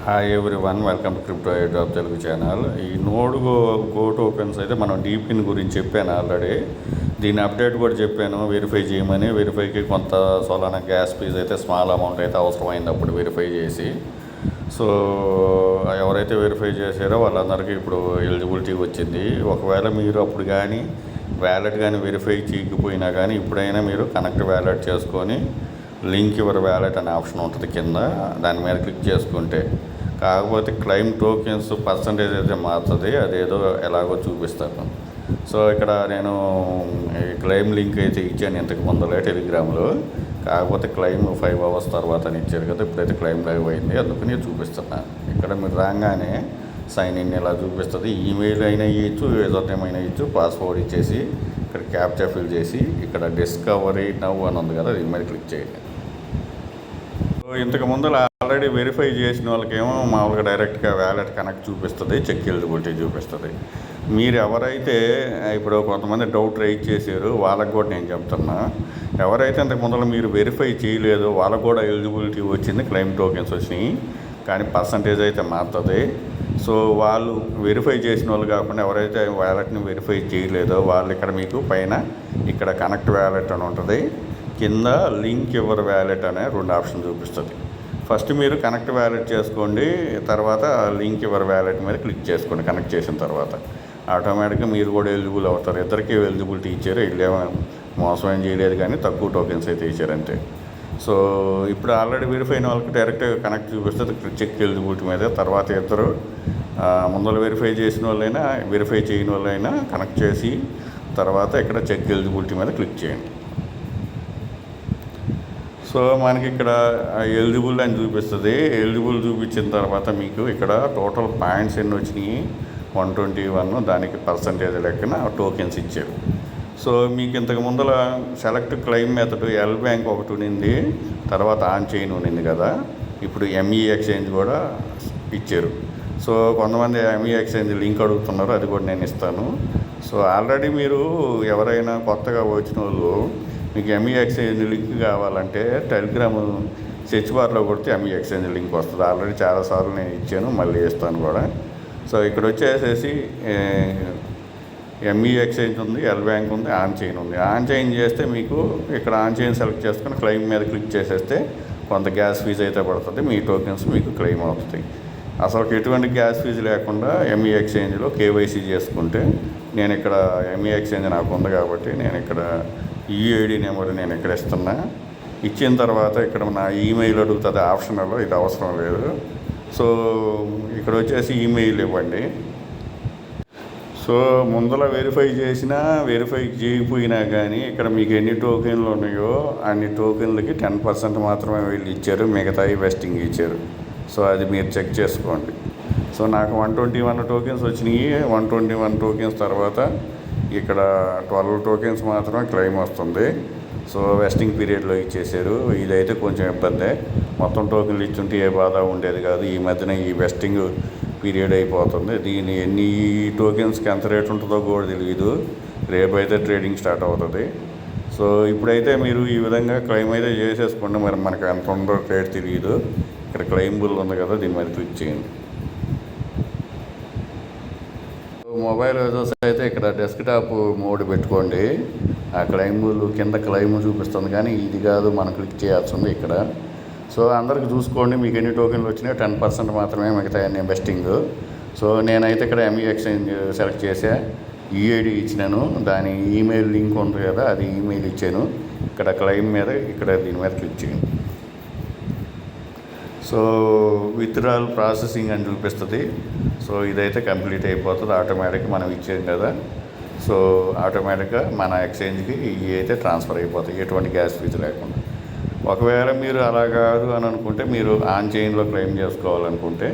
Hi everyone, welcome to crypto job Telugu channel. ఈ node go tokens అయితే మనం డీపిన్ గురించి చెప్పాను ఆల్రెడీ. దీని అప్డేట్ కూడా చెప్పాను, వెరిఫై చేయమని. వెరిఫైకి కొంత సోలానా గ్యాస్ ఫీజ్ అయితే స్మాల్ అమౌంట్ అయితే అవసరమైంది అప్పుడు వెరిఫై చేసి. సో ఎవరైతే వెరిఫై చేశారో వాళ్ళందరికీ ఇప్పుడు ఎలిజిబిలిటీ వచ్చింది. ఒకవేళ మీరు అప్పుడు కానీ వ్యాలెట్ కానీ వెరిఫై చేయకపోయినా కానీ ఇప్పుడైనా మీరు కనెక్ట్ వ్యాలెట్ చేసుకొని లింక్ యువర్ వ్యాలెట్ అనే ఆప్షన్ ఉంటుంది కింద, దాని మీద క్లిక్ చేసుకుంటే. కాకపోతే క్లెయిమ్ టోకెన్స్ పర్సంటేజ్ అయితే మారుతుంది, అదేదో ఎలాగో చూపిస్తాను. సో ఇక్కడ నేను క్లెయిమ్ లింక్ అయితే ఇచ్చాను ఇంతకు ముందులే టెలిగ్రామ్లో. కాకపోతే క్లెయిమ్ 5 hours తర్వాత అని ఇచ్చారు కదా, ఇప్పుడైతే క్లెయిమ్ లైవ్ అయింది, అందుకని చూపిస్తున్నాను. ఇక్కడ మీరు రాగానే సైన్ ఇన్ ఇలా చూపిస్తుంది. ఈమెయిల్ అయినా ఇవ్వచ్చు, ఏదో ఏమైనా ఇచ్చు, పాస్వర్డ్ ఇచ్చేసి ఇక్కడ క్యాప్చా ఫిల్ చేసి ఇక్కడ డిస్కవరీ నవ్ అని ఉంది కదా, దీని మీద క్లిక్ చేయండి. సో ఇంతకు ముందు ఆల్రెడీ వెరిఫై చేసిన వాళ్ళకేమో మామూలుగా డైరెక్ట్గా వ్యాలెట్ కనెక్ట్ చూపిస్తుంది, చెక్ ఎలిజిబిలిటీ చూపిస్తుంది. మీరు ఎవరైతే ఇప్పుడు కొంతమంది డౌట్ రైజ్ చేశారు వాళ్ళకి కూడా నేను చెప్తున్నా, ఎవరైతే ఇంతకు ముందర మీరు వెరిఫై చేయలేదో వాళ్ళకు కూడా ఎలిజిబిలిటీ వచ్చింది, క్లెయిమ్ టోకెన్స్ వచ్చినాయి, కానీ పర్సంటేజ్ అయితే మారుతుంది. సో వాళ్ళు వెరిఫై చేసిన వాళ్ళు కాకుండా ఎవరైతే వ్యాలెట్ని వెరిఫై చేయలేదో వాళ్ళు ఇక్కడ మీకు పైన ఇక్కడ కనెక్ట్ వ్యాలెట్ అని ఉంటుంది, కింద లింక్ యువర్ వ్యాలెట్ అనే 2 ఆప్షన్ చూపిస్తుంది. ఫస్ట్ మీరు కనెక్ట్ వ్యాలెట్ చేసుకోండి, తర్వాత లింక్ యువర్ వ్యాలెట్ మీద క్లిక్ చేసుకోండి. కనెక్ట్ చేసిన తర్వాత ఆటోమేటిక్గా మీరు కూడా ఎలిజిబుల్ అవుతారు. ఇద్దరికి ఎలిజిబిలిటీ ఇచ్చారు, వీళ్ళేమో మోసం ఏం చేయలేదు కానీ తక్కువ టోకెన్స్ అయితే ఇచ్చారంతే. సో ఇప్పుడు ఆల్రెడీ వెరిఫై అయిన వాళ్ళకి డైరెక్ట్గా కనెక్ట్ చూపిస్తుంది చెక్ ఎలిజిబిలిటీ మీద. తర్వాత ఇద్దరు ముందర వెరిఫై చేసిన వాళ్ళైనా వెరిఫై చేయని వాళ్ళైనా కనెక్ట్ చేసి తర్వాత ఇక్కడ చెక్ ఎలిజిబిలిటీ మీద క్లిక్ చేయండి. సో మనకి ఇక్కడ ఎలిజిబుల్ అని చూపిస్తుంది. ఎలిజిబుల్ చూపించిన తర్వాత మీకు ఇక్కడ టోటల్ పాయింట్స్ ఎన్ని వచ్చినాయి 121, దానికి పర్సంటేజ్ లెక్కన టోకెన్స్ ఇచ్చారు. సో మీకు ఇంతకు ముందర select claim method L bank ఒకటి ఉన్నింది, తర్వాత ఆన్ చైన్ ఉన్నింది కదా, ఇప్పుడు ఎంఈ ఎక్స్చేంజ్ కూడా ఇచ్చారు. సో కొంతమంది ఎంఈ ఎక్స్చేంజ్ లింక్ అడుగుతున్నారు, అది కూడా నేను ఇస్తాను. సో ఆల్రెడీ మీరు ఎవరైనా కొత్తగా వచ్చిన వాళ్ళు మీకు ఎంఈ ఎక్స్చేంజ్ లింక్ కావాలంటే టెలిగ్రామ్ సెర్చ్ బార్లో కొడితే ఎంఈ ఎక్స్చేంజ్ లింక్ వస్తుంది. ఆల్రెడీ చాలాసార్లు నేను ఇచ్చాను, మళ్ళీ ఇస్తాను కూడా. సో ఇక్కడ వచ్చేసేసి ఎంఈ ఎక్స్చేంజ్ ఉంది, ఎల్ బ్యాంక్ ఉంది, ఆన్ చైన్ ఉంది. ఆన్ చైన్ చేస్తే మీకు ఇక్కడ ఆన్ చైన్ సెలెక్ట్ చేసుకొని క్లెయిమ్ మీద క్లిక్ చేసేస్తే కొంత గ్యాస్ ఫీజు అయితే పడుతుంది, మీ టోకెన్స్ మీకు క్లెయిమ్ అవుతుంది. అసలు ఎటువంటి గ్యాస్ ఫీజు లేకుండా ఎంఈ ఎక్స్చేంజ్లో కేవైసీ చేసుకుంటే, నేను ఇక్కడ ఎంఈ ఎక్స్చేంజ్ నాకు ఉంది కాబట్టి నేను ఇక్కడ యూఐడి నెంబర్ నేను ఇక్కడ ఇస్తున్నా. ఇచ్చిన తర్వాత ఇక్కడ నా ఈమెయిల్ అడుగుతుంది ఆప్షనల్లో, ఇది అవసరం లేదు. సో ఇక్కడ వచ్చేసి ఈమెయిల్ ఇవ్వండి. సో ముందర వెరిఫై చేసినా వెరిఫై చేయకపోయినా కానీ ఇక్కడ మీకు ఎన్ని టోకెన్లు ఉన్నాయో అన్ని టోకెన్లకి 10% మాత్రమే వీళ్ళు ఇచ్చారు, మిగతాయి వెస్టింగ్ ఇచ్చారు. సో అది మీరు చెక్ చేసుకోండి. సో నాకు 121 టోకెన్స్ వచ్చినాయి. 121 టోకెన్స్ తర్వాత ఇక్కడ 12 టోకెన్స్ మాత్రమే క్లెయిమ్ వస్తుంది. సో వెస్టింగ్ పీరియడ్లో ఇచ్చేసారు. ఇదైతే కొంచెం ఇబ్బందే, మొత్తం టోకెన్లు ఇచ్చుంటే ఏ బాధ ఉండేది కాదు. ఈ మధ్యన ఈ వెస్టింగ్ పీరియడ్ అయిపోతుంది. దీని ఎన్ని టోకెన్స్కి ఎంత రేట్ ఉంటుందో కూడా తెలియదు, రేపైతే ట్రేడింగ్ స్టార్ట్ అవుతుంది. సో ఇప్పుడైతే మీరు ఈ విధంగా క్లెయిమ్ అయితే చేసేసుకోండి. మరి మనకు ఎంత ఉందో రేట్ తెలియదు. ఇక్కడ క్లెయిమబుల్ ఉంది కదా, దీని మీద క్లిక్ చేయండి. మొబైల్ యూజర్స్ అయితే ఇక్కడ డెస్క్టాప్ మోడ్ పెట్టుకోండి. ఆ క్లెయిమబుల్ కింద క్లెయిమ్ చూపిస్తుంది కానీ ఇది కాదు, మనం క్లిక్ చేయాల్సింది ఇక్కడ. సో అందరికి చూసుకోండి, మీకు ఎన్ని టోకెన్లు వచ్చినాయో 10% మాత్రమే, మిగతా అన్ని ఇన్వెస్టింగ్. సో నేనైతే ఇక్కడ ఎంఈ ఎక్స్చేంజ్ సెలెక్ట్ చేసా, యూఐడి ఇచ్చినాను, దాని ఈమెయిల్ లింక్ ఉంది కదా, అది ఈమెయిల్ ఇచ్చాను. ఇక్కడ క్లెయిమ్ మీద ఇక్కడ దీని మీద క్లిక్ చేయండి. సో విత్డ్రాల్ ప్రాసెసింగ్ అని చూపిస్తుంది. సో ఇదైతే కంప్లీట్ అయిపోతుంది ఆటోమేటిక్గా, మనం ఇచ్చాం కదా. సో ఆటోమేటిక్గా మన ఎక్స్చేంజ్కి ఇవి అయితే ట్రాన్స్ఫర్ అయిపోతాయి, ఎటువంటి గ్యాస్ ఫీజు లేకుండా. ఒకవేళ మీరు అలా కాదు అని అనుకుంటే, మీరు ఆన్ చైన్లో క్లెయిమ్ చేసుకోవాలనుకుంటే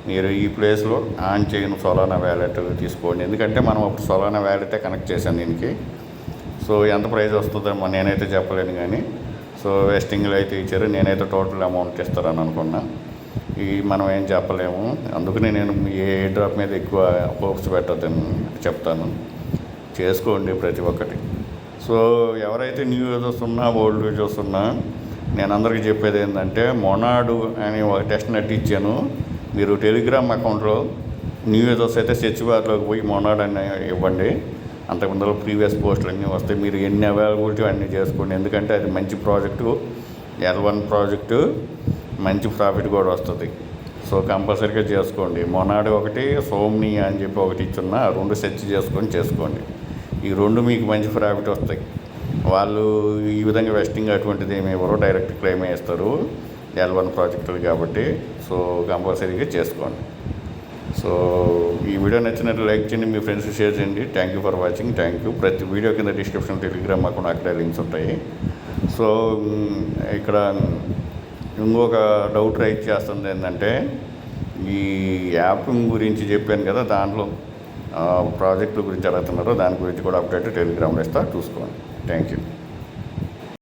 మీరు ఈ ప్లేస్లో ఆన్ చైన్ సోలానా వ్యాలెట్ తీసుకోండి. ఎందుకంటే మనం అప్పుడు సోలానా వ్యాలెటే కనెక్ట్ చేశాను దీనికి. సో ఎంత ప్రైస్ వస్తుందేమో నేనైతే చెప్పలేను కానీ, సో వెస్టింగ్లో అయితే ఇచ్చారు, నేనైతే టోటల్ అమౌంట్ ఇస్తారని అనుకున్నా. మనం ఏం చెప్పలేము, అందుకని నేను ఏ డ్రాప్ మీద ఎక్కువ హోప్స్ పెట్టద్దని చెప్తాను. చేసుకోండి ప్రతి ఒక్కటి. సో ఎవరైతే న్యూ యూజర్స్ ఉన్నా ఓల్డ్ యూజర్స్ ఉన్నా నేను అందరికీ చెప్పేది ఏంటంటే, మొనాడు అని ఒక టెస్ట్ నెట్ ఇచ్చాను, మీరు టెలిగ్రామ్ అకౌంట్లో న్యూ యూజర్స్ అయితే సెర్చ్ బార్లోకి పోయి మొనాడ్ అని ఇవ్వండి. అంతకుముందు ప్రీవియస్ పోస్టులు అన్నీ వస్తాయి. మీరు ఎన్ని అవైలబిలిటీ అన్నీ చేసుకోండి, ఎందుకంటే అది మంచి ప్రాజెక్టు, L1 ప్రాజెక్టు, మంచి ప్రాఫిట్ కూడా వస్తుంది. సో కంపల్సరీగా చేసుకోండి. మొనాడ్ ఒకటి, సోమ్ని అని చెప్పి ఒకటి ఇచ్చున్న, ఆ 2 సెర్చ్ చేసుకోండి. ఈ 2 మీకు మంచి ప్రాఫిట్ వస్తాయి. వాళ్ళు ఈ విధంగా వెస్టింగ్ అటువంటిది ఏమి ఇవ్వరు, డైరెక్ట్ క్లెయిమ్ చేస్తారు L1 ప్రాజెక్టులు కాబట్టి. సో కంపల్సరీగా చేసుకోండి. సో ఈ వీడియో నచ్చినట్లు లైక్ చేయండి, మీ ఫ్రెండ్స్కి షేర్ చేయండి. Thank you for watching. Thank you. ప్రతి వీడియో కింద డిస్క్రిప్షన్ టెలిగ్రామ్ అకౌంట్ అక్కడే లింక్స్ ఉంటాయి. సో ఇక్కడ ఇంకొక డౌట్ రైజ్ చేస్తుంది ఏంటంటే, ఈ యాప్ గురించి చెప్పాను కదా, దాంట్లో ప్రాజెక్టుల గురించి అడుగుతున్నారు, దాని గురించి కూడా అప్డేట్ టెలిగ్రామ్లో ఇస్తా, చూసుకోండి. Thank you.